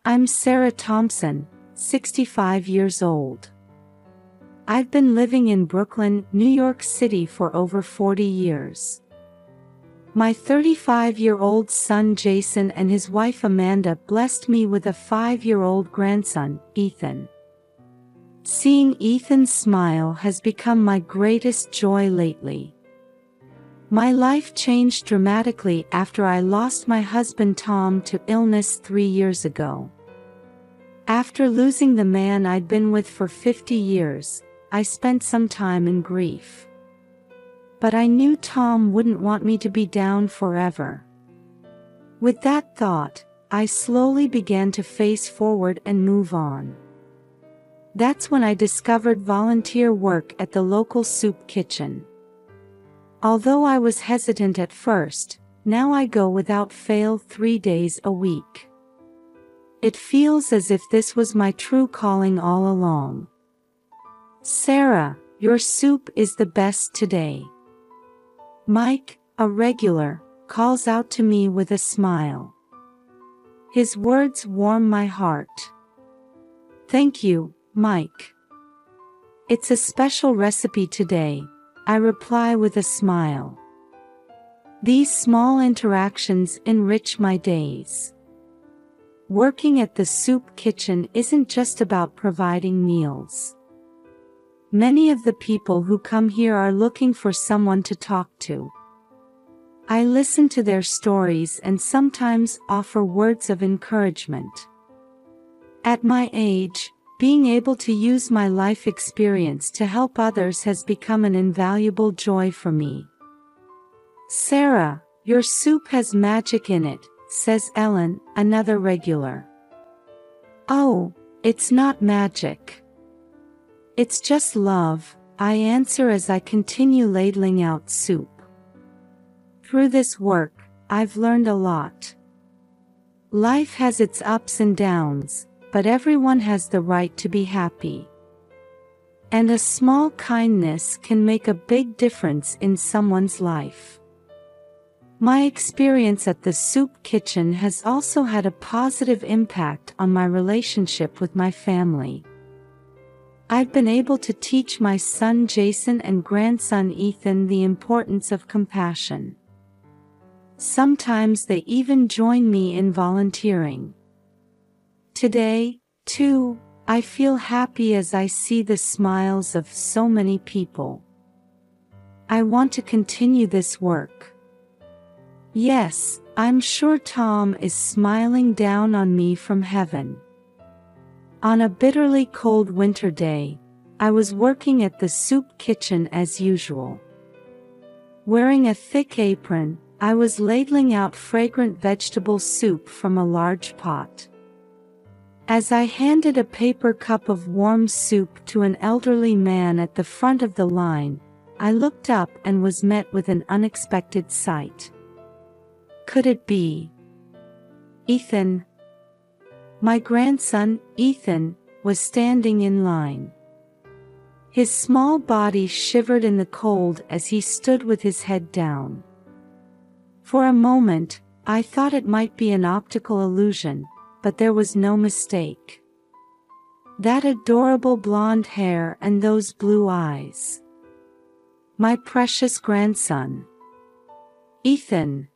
I'm Sarah Thompson, 65 years old. I've been living in Brooklyn, New York City for over 40 years. My 35-year-old son Jason and his wife Amanda blessed me with a 5-year-old grandson, Ethan. Seeing Ethan smile has become my greatest joy lately. My life changed dramatically after I lost my husband Tom to illness 3 years ago. After losing the man I'd been with for 50 years, I spent some time in grief. But I knew Tom wouldn't want me to be down forever. With that thought, I slowly began to face forward and move on. That's when I discovered volunteer work at the local soup kitchen. Although I was hesitant at first, now I go without fail 3 days a week. It feels as if this was my true calling all along. Sarah, your soup is the best today. Mike, a regular, calls out to me with a smile. His words warm my heart. Thank you, Mike. It's a special recipe today, I reply with a smile. These small interactions enrich my days. Working at the soup kitchen isn't just about providing meals. Many of the people who come here are looking for someone to talk to. I listen to their stories and sometimes offer words of encouragement. At my age, being able to use my life experience to help others has become an invaluable joy for me. Sarah, your soup has magic in it, says Ellen, another regular. Oh, it's not magic. It's just love, I answer as I continue ladling out soup. Through this work, I've learned a lot. Life has its ups and downs, but everyone has the right to be happy. And a small kindness can make a big difference in someone's life. My experience at the soup kitchen has also had a positive impact on my relationship with my family. I've been able to teach my son Jason and grandson Ethan the importance of compassion. Sometimes they even join me in volunteering. Today, too, I feel happy as I see the smiles of so many people. I want to continue this work. Yes, I'm sure Tom is smiling down on me from heaven. On a bitterly cold winter day, I was working at the soup kitchen as usual. Wearing a thick apron, I was ladling out fragrant vegetable soup from a large pot. As I handed a paper cup of warm soup to an elderly man at the front of the line, I looked up and was met with an unexpected sight. Could it be Ethan? My grandson, Ethan, was standing in line. His small body shivered in the cold as he stood with his head down. For a moment, I thought it might be an optical illusion, but there was no mistake. That adorable blonde hair and those blue eyes. My precious grandson. Ethan.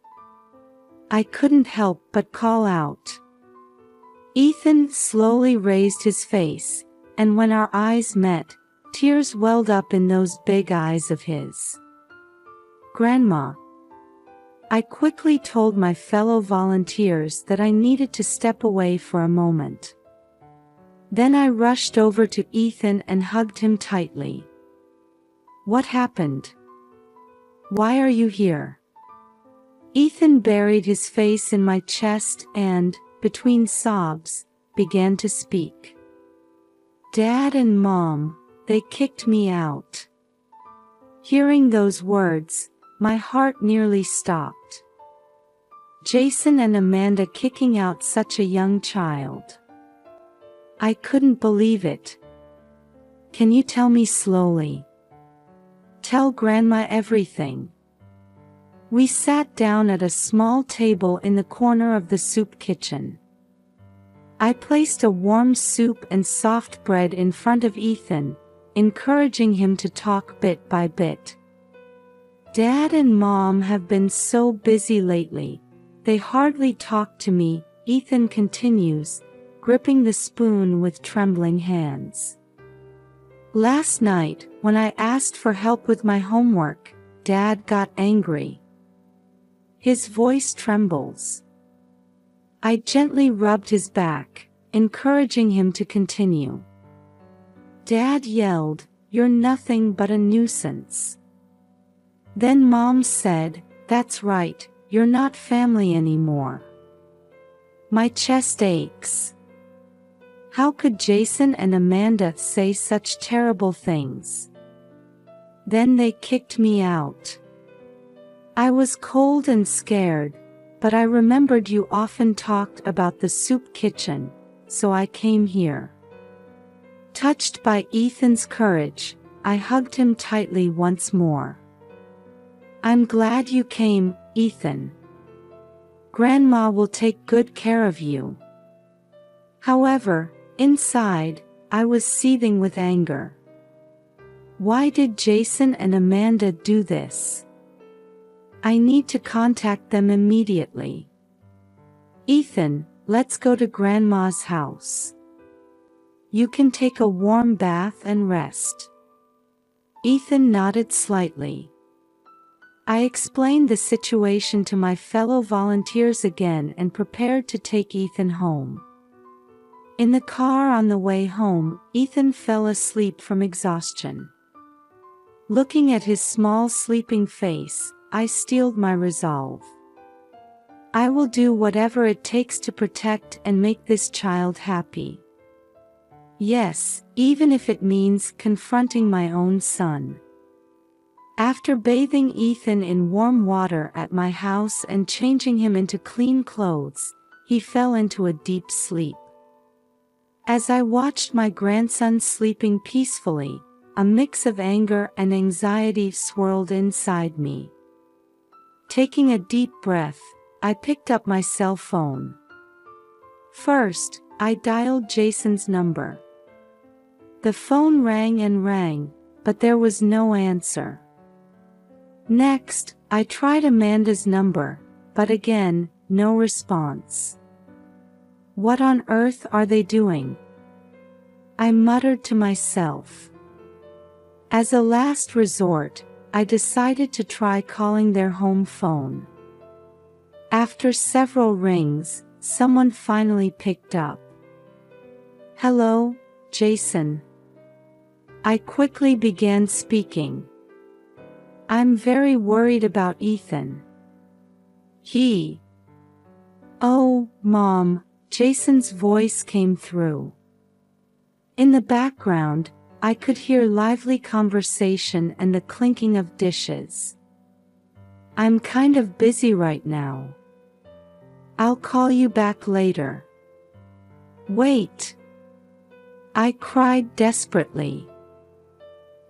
I couldn't help but call out. Ethan slowly raised his face, and when our eyes met, tears welled up in those big eyes of his. Grandma. I quickly told my fellow volunteers that I needed to step away for a moment. Then I rushed over to Ethan and hugged him tightly. What happened? Why are you here? Ethan buried his face in my chest and, between sobs, began to speak. Dad and Mom, they kicked me out. Hearing those words, my heart nearly stopped. Jason and Amanda kicking out such a young child. I couldn't believe it. Can you tell me slowly? Tell Grandma everything. We sat down at a small table in the corner of the soup kitchen. I I placed a warm soup and soft bread in front of Ethan, encouraging him to talk bit by bit. Dad and Mom have been so busy lately, they hardly talk to me, Ethan continues, gripping the spoon with trembling hands. Last night, when I asked for help with my homework, Dad got angry. His voice trembles. I gently rubbed his back, encouraging him to continue. Dad yelled, "You're nothing but a nuisance." Then Mom said, "That's right, you're not family anymore." My chest aches. How could Jason and Amanda say such terrible things? Then they kicked me out. I was cold and scared, but I remembered you often talked about the soup kitchen, so I came here. Touched by Ethan's courage, I hugged him tightly once more. I'm glad you came, Ethan. Grandma will take good care of you. However, inside, I was seething with anger. Why did Jason and Amanda do this? I need to contact them immediately. Ethan, let's go to Grandma's house. You can take a warm bath and rest. Ethan nodded slightly. I explained the situation to my fellow volunteers again and prepared to take Ethan home. In the car on the way home, Ethan fell asleep from exhaustion. Looking at his small sleeping face, I steeled my resolve. I will do whatever it takes to protect and make this child happy. Yes, even if it means confronting my own son. After bathing Ethan in warm water at my house and changing him into clean clothes, he fell into a deep sleep. As I watched my grandson sleeping peacefully, a mix of anger and anxiety swirled inside me. Taking a deep breath, I picked up my cell phone. First, I dialed Jason's number. The phone rang and rang, but there was no answer. Next, I tried Amanda's number, but again, no response. What on earth are they doing? I muttered to myself. As a last resort, I decided to try calling their home phone. After several rings, someone finally picked up. Hello, Jason. I quickly began speaking. I'm very worried about Ethan. Oh, Mom, Jason's voice came through. In the background, I could hear lively conversation and the clinking of dishes. I'm kind of busy right now. I'll call you back later. Wait. I cried desperately.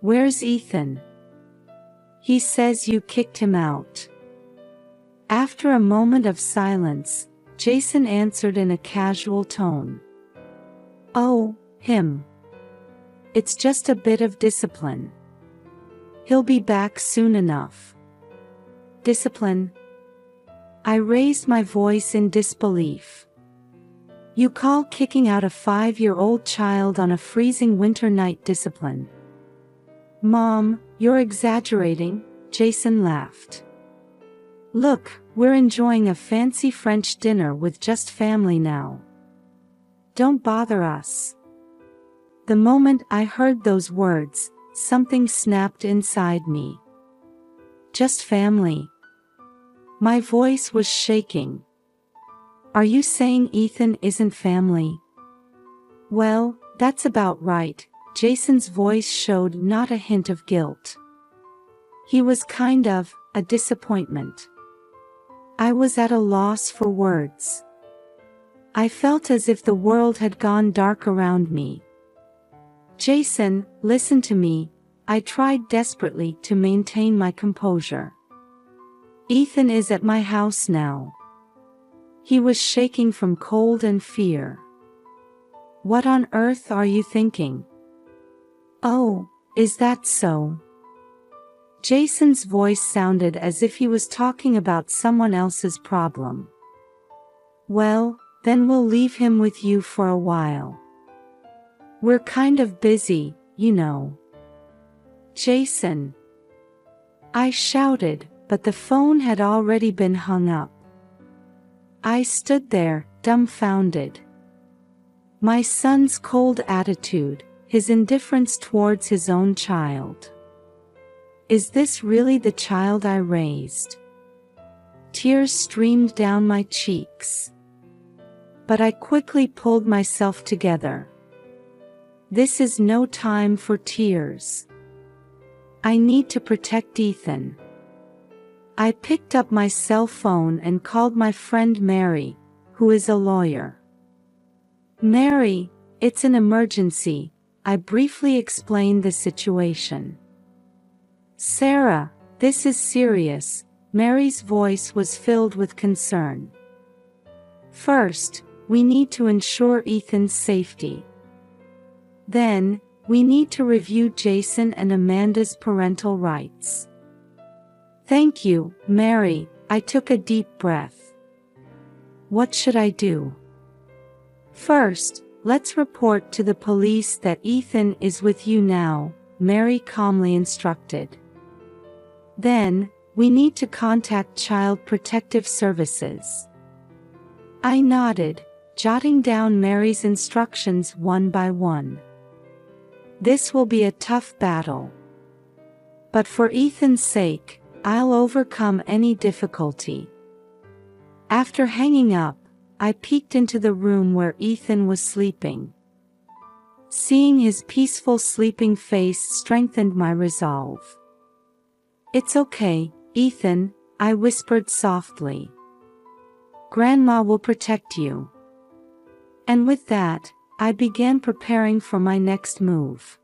Where's Ethan? He says you kicked him out. After a moment of silence, Jason answered in a casual tone. Oh, him. It's just a bit of discipline. He'll be back soon enough. Discipline? I raised my voice in disbelief. You call kicking out a 5-year-old child on a freezing winter night discipline? Mom, you're exaggerating, Jason laughed. Look, we're enjoying a fancy French dinner with just family now. Don't bother us. The moment I heard those words, something snapped inside me. Just family. My voice was shaking. Are you saying Ethan isn't family? Well, that's about right. Jason's voice showed not a hint of guilt. He was kind of a disappointment. I was at a loss for words. I felt as if the world had gone dark around me. Jason, listen to me, I tried desperately to maintain my composure. Ethan is at my house now. He was shaking from cold and fear. What on earth are you thinking? Oh, is that so? Jason's voice sounded as if he was talking about someone else's problem. Well, then we'll leave him with you for a while. We're kind of busy, you know. Jason, I shouted, but the phone had already been hung up. I stood there, dumbfounded. My son's cold attitude, his indifference towards his own child. Is this really the child I raised? Tears streamed down my cheeks. But I quickly pulled myself together. This is no time for tears. I need to protect Ethan. I picked up my cell phone and called my friend Mary, who is a lawyer. Mary, it's an emergency, I briefly explained the situation. Sarah, this is serious, Mary's voice was filled with concern. First, we need to ensure Ethan's safety. Then, we need to review Jason and Amanda's parental rights. Thank you, Mary, I took a deep breath. What should I do? First, let's report to the police that Ethan is with you now, Mary calmly instructed. Then, we need to contact Child Protective Services. I nodded, jotting down Mary's instructions one by one. This will be a tough battle. But for Ethan's sake, I'll overcome any difficulty. After hanging up, I peeked into the room where Ethan was sleeping. Seeing his peaceful sleeping face strengthened my resolve. It's okay, Ethan, I whispered softly. Grandma will protect you. And with that, I began preparing for my next move.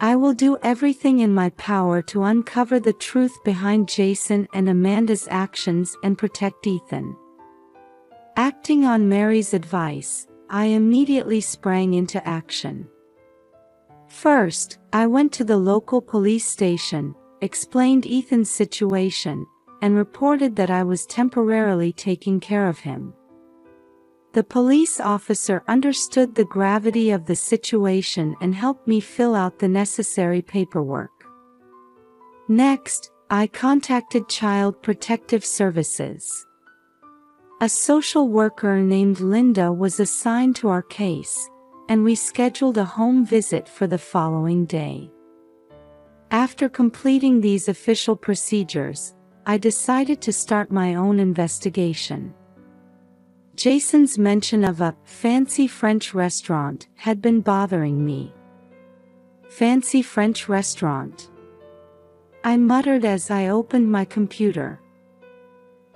I will do everything in my power to uncover the truth behind Jason and Amanda's actions and protect Ethan. Acting on Mary's advice, I immediately sprang into action. First, I went to the local police station, explained Ethan's situation, and reported that I was temporarily taking care of him. The police officer understood the gravity of the situation and helped me fill out the necessary paperwork. Next, I contacted Child Protective Services. A social worker named Linda was assigned to our case, and we scheduled a home visit for the following day. After completing these official procedures, I decided to start my own investigation. Jason's mention of a fancy French restaurant had been bothering me. Fancy French restaurant? I muttered as I opened my computer.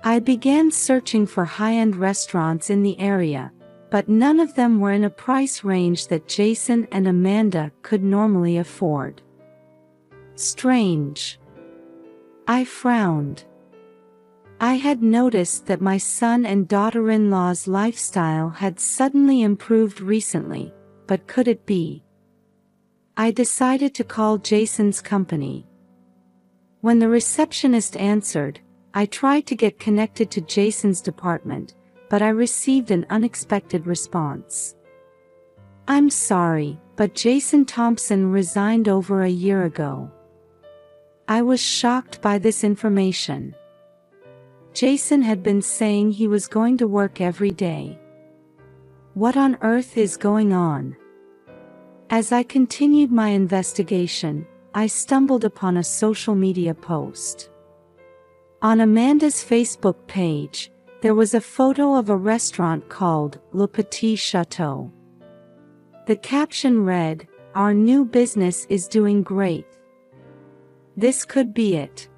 I began searching for high-end restaurants in the area, but none of them were in a price range that Jason and Amanda could normally afford. Strange. I frowned. I had noticed that my son and daughter-in-law's lifestyle had suddenly improved recently, but could it be? I decided to call Jason's company. When the receptionist answered, I tried to get connected to Jason's department, but I received an unexpected response. I'm sorry, but Jason Thompson resigned over a year ago. I was shocked by this information. Jason had been saying he was going to work every day. What on earth is going on? As I continued my investigation, I stumbled upon a social media post. On Amanda's Facebook page, there was a photo of a restaurant called Le Petit Chateau. The caption read, "Our new business is doing great." This could be it.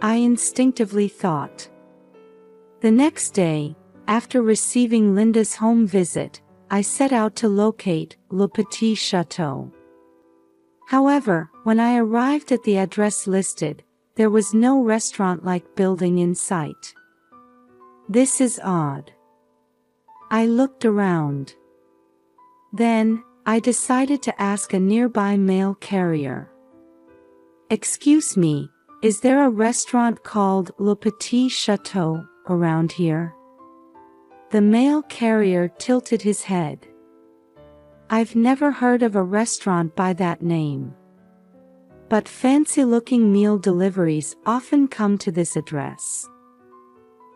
I instinctively thought. The next day, after receiving Linda's home visit, I set out to locate Le Petit Chateau. However, when I arrived at the address listed, there was no restaurant-like building in sight. This is odd. I looked around. Then, I decided to ask a nearby mail carrier. "Excuse me, is there a restaurant called Le Petit Chateau around here?" The mail carrier tilted his head. "I've never heard of a restaurant by that name. But fancy-looking meal deliveries often come to this address."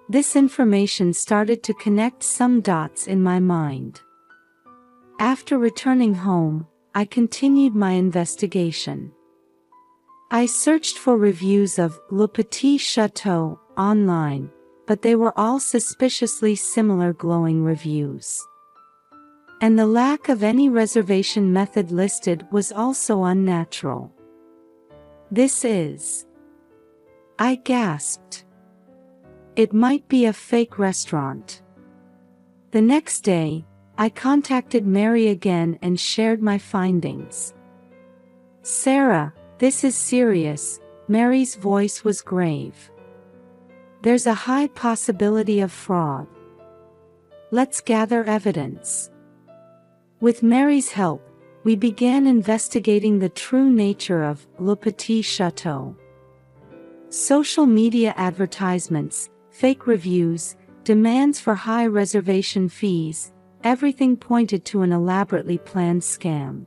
This information started to connect some dots in my mind. After returning home, I continued my investigation. I searched for reviews of Le Petit Chateau online, but they were all suspiciously similar glowing reviews. And the lack of any reservation method listed was also unnatural. "This is..." I gasped. "It might be a fake restaurant." The next day, I contacted Mary again and shared my findings. "Sarah, this is serious." Mary's voice was grave. "There's a high possibility of fraud. Let's gather evidence." With Mary's help, we began investigating the true nature of Le Petit Chateau. Social media advertisements, fake reviews, demands for high reservation fees, everything pointed to an elaborately planned scam.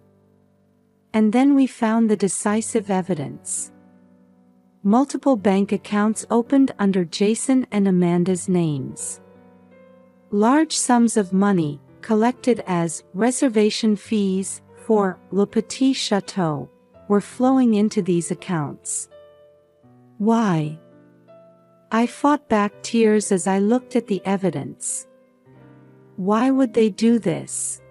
And then we found the decisive evidence. Multiple bank accounts opened under Jason and Amanda's names. Large sums of money, collected as reservation fees for Le Petit Chateau, were flowing into these accounts. Why? I fought back tears as I looked at the evidence. Why would they do this?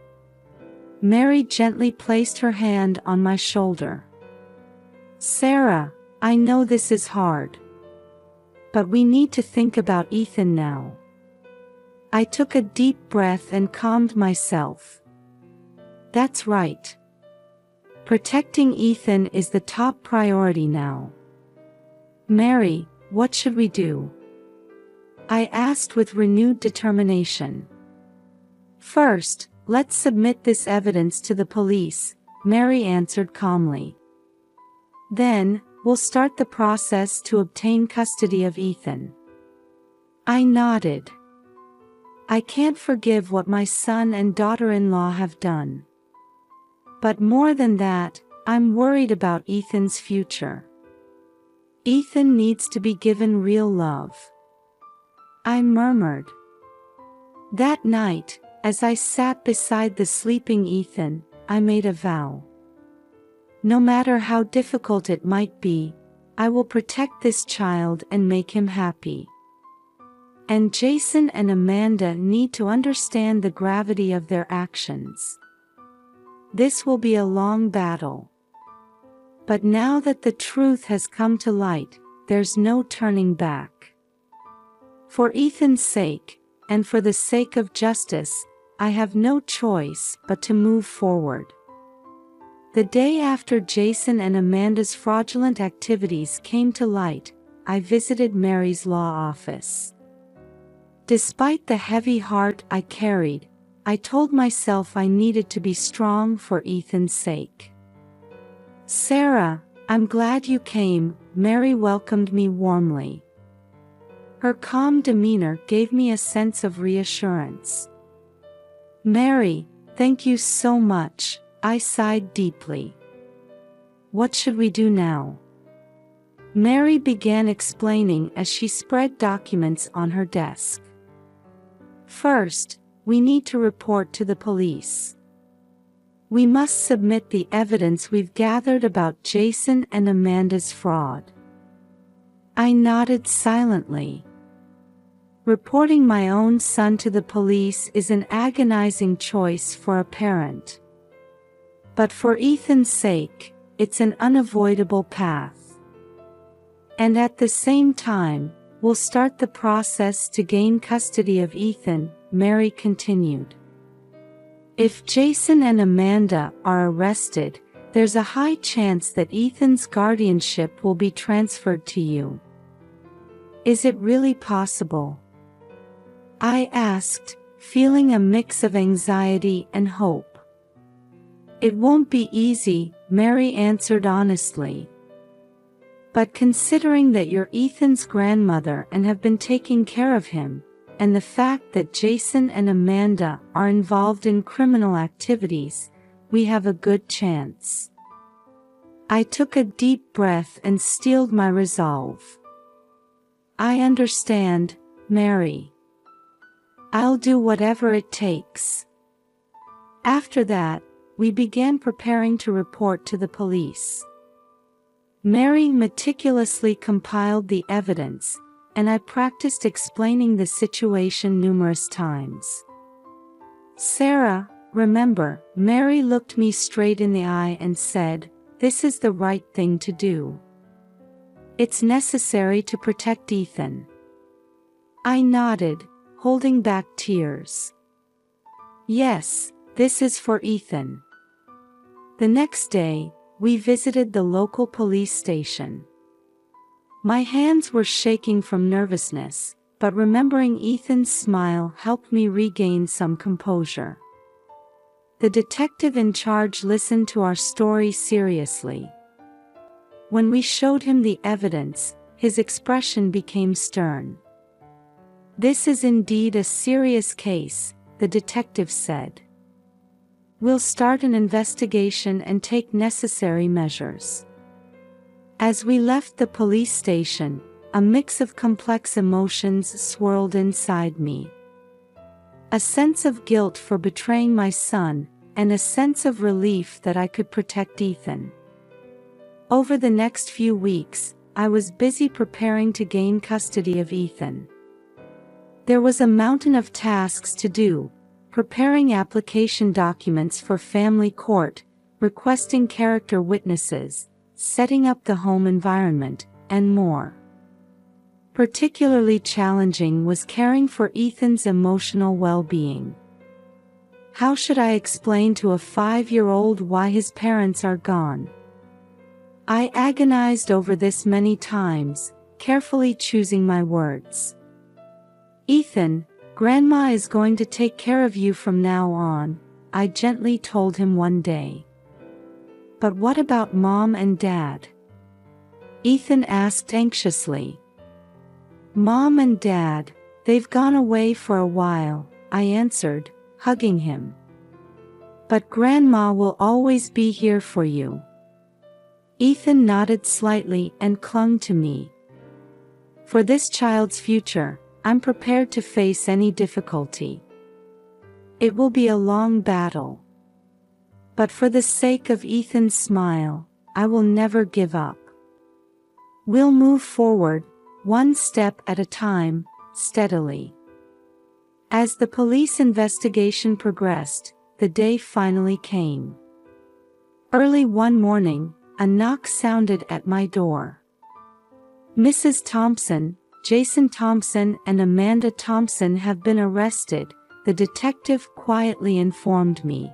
Mary gently placed her hand on my shoulder. "Sarah, I know this is hard. But we need to think about Ethan now." I took a deep breath and calmed myself. "That's right. Protecting Ethan is the top priority now." "Mary, what should we do?" I asked with renewed determination. "First, let's submit this evidence to the police," Mary answered calmly. "Then, we'll start the process to obtain custody of Ethan." I nodded. I can't forgive what my son and daughter-in-law have done. But more than that, I'm worried about Ethan's future. Ethan needs to be given real love. I murmured. That night, as I sat beside the sleeping Ethan, I made a vow. No matter how difficult it might be, I will protect this child and make him happy. And Jason and Amanda need to understand the gravity of their actions. This will be a long battle. But now that the truth has come to light, there's no turning back. For Ethan's sake, and for the sake of justice, I have no choice but to move forward. The day after Jason and Amanda's fraudulent activities came to light, I visited Mary's law office. Despite the heavy heart I carried, I told myself I needed to be strong for Ethan's sake. "Sarah, I'm glad you came," Mary welcomed me warmly. Her calm demeanor gave me a sense of reassurance. "Mary, thank you so much," I sighed deeply. "What should we do now?" Mary began explaining as she spread documents on her desk. "First, we need to report to the police. We must submit the evidence we've gathered about Jason and Amanda's fraud." I nodded silently. Reporting my own son to the police is an agonizing choice for a parent. But for Ethan's sake, it's an unavoidable path. And at the same time, we'll start the process to gain custody of Ethan, Mary continued. If Jason and Amanda are arrested, there's a high chance that Ethan's guardianship will be transferred to you. Is it really possible? I asked, feeling a mix of anxiety and hope. It won't be easy, Mary answered honestly. But considering that you're Ethan's grandmother and have been taking care of him, and the fact that Jason and Amanda are involved in criminal activities, we have a good chance. I took a deep breath and steeled my resolve. I understand, Mary. I'll do whatever it takes. After that, we began preparing to report to the police. Mary meticulously compiled the evidence, and I practiced explaining the situation numerous times. Sarah, remember, Mary looked me straight in the eye and said, "This is the right thing to do. It's necessary to protect Ethan." I nodded, holding back tears. Yes, this is for Ethan. The next day, we visited the local police station. My hands were shaking from nervousness, but remembering Ethan's smile helped me regain some composure. The detective in charge listened to our story seriously. When we showed him the evidence, his expression became stern. "This is indeed a serious case," the detective said. "We'll start an investigation and take necessary measures." As we left the police station, a mix of complex emotions swirled inside me. A sense of guilt for betraying my son, and a sense of relief that I could protect Ethan. Over the next few weeks, I was busy preparing to gain custody of Ethan. There was a mountain of tasks to do: preparing application documents for family court, requesting character witnesses, setting up the home environment, and more. Particularly challenging was caring for Ethan's emotional well-being. How should I explain to a 5-year-old why his parents are gone? I agonized over this many times, carefully choosing my words. "Ethan, Grandma is going to take care of you from now on," I gently told him one day. "But what about Mom and Dad?" Ethan asked anxiously. "Mom and Dad, they've gone away for a while," I answered, hugging him. "But Grandma will always be here for you." Ethan nodded slightly and clung to me. For this child's future, I'm prepared to face any difficulty. It will be a long battle. But for the sake of Ethan's smile, I will never give up. We'll move forward, one step at a time, steadily. As the police investigation progressed, the day finally came. Early one morning, a knock sounded at my door. "Mrs. Thompson, Jason Thompson and Amanda Thompson have been arrested," the detective quietly informed me.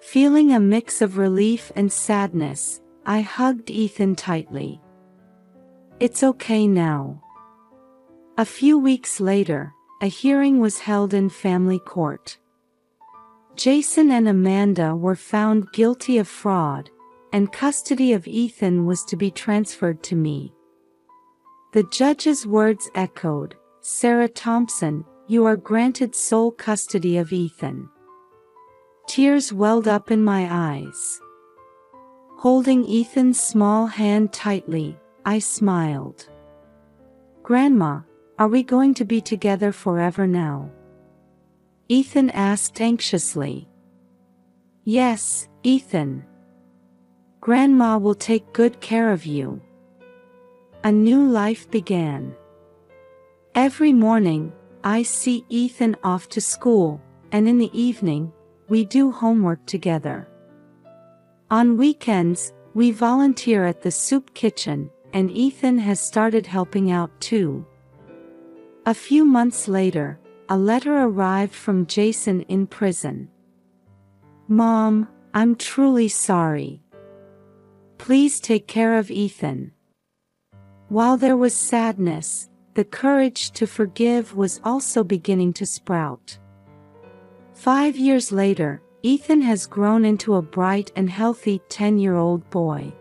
Feeling a mix of relief and sadness, I hugged Ethan tightly. "It's okay now." A few weeks later, a hearing was held in family court. Jason and Amanda were found guilty of fraud, and custody of Ethan was to be transferred to me. The judge's words echoed, "Sarah Thompson, you are granted sole custody of Ethan." Tears welled up in my eyes. Holding Ethan's small hand tightly, I smiled. "Grandma, are we going to be together forever now?" Ethan asked anxiously. "Yes, Ethan. Grandma will take good care of you." A new life began. Every morning, I see Ethan off to school, and in the evening, we do homework together. On weekends, we volunteer at the soup kitchen, and Ethan has started helping out too. A few months later, a letter arrived from Jason in prison. "Mom, I'm truly sorry. Please take care of Ethan." While there was sadness, the courage to forgive was also beginning to sprout. 5 years later, Ethan has grown into a bright and healthy 10-year-old boy.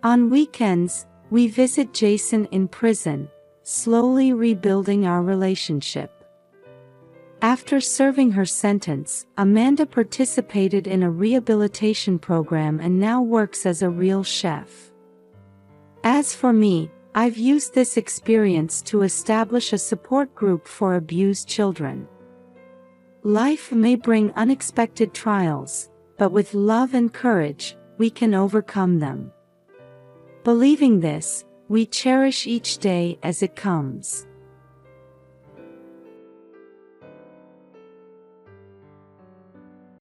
On weekends, we visit Jason in prison, slowly rebuilding our relationship. After serving her sentence, Amanda participated in a rehabilitation program and now works as a real chef. As for me, I've used this experience to establish a support group for abused children. Life may bring unexpected trials, but with love and courage, we can overcome them. Believing this, we cherish each day as it comes.